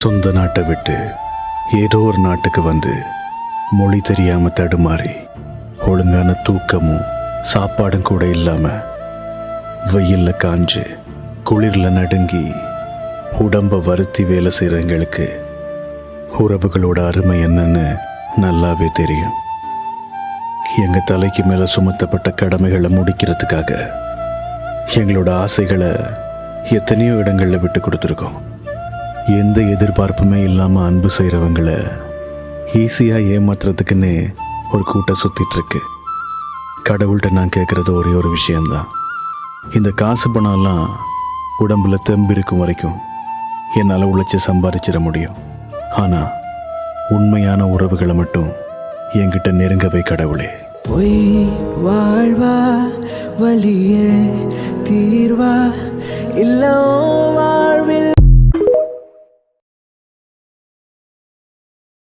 சொந்த நாட்டை விட்டு ஏதோ ஒரு நாட்டுக்கு வந்து மொழி தெரியாம தடுமாறி ஒழுங்கான தூக்கமும் சாப்பாடும் கூட இல்லாம வெயில்ல காஞ்சு குளிர்ல நடுங்கி உடம்ப வருத்தி வேலை செய்கிறவங்களுக்கு உறவுகளோட அருமை என்னன்னு நல்லாவே தெரியும். எங்க தலைக்கு மேல சுமத்தப்பட்ட கடமைகளை முடிக்கிறதுக்காக எங்களோட ஆசைகளை எத்தனையோ இடங்கள்ல விட்டு கொடுத்துருக்கோம். எந்த எதிர்பார்ப்புமே இல்லாம அன்பு செய்கிறவங்களை ஈஸியா ஏமாத்துறதுக்குன்னு ஒரு கூட்டம் சுத்திட்டு இருக்கு. கடவுள்கிட்ட நான் கேட்கறது ஒரே ஒரு விஷயம்தான், இந்த காசு பணம்லாம் உடம்புல தெம்பு இருக்கும் வரைக்கும் என்னால் உழைச்சி சம்பாதிச்சிட முடியும். ஆனால் உண்மையான உறவுகளை மட்டும் என்கிட்ட நெருங்கவே கடவுளே. பொய் வாழ்வா வலியே தீர்வா இல்ல வாழ்வில்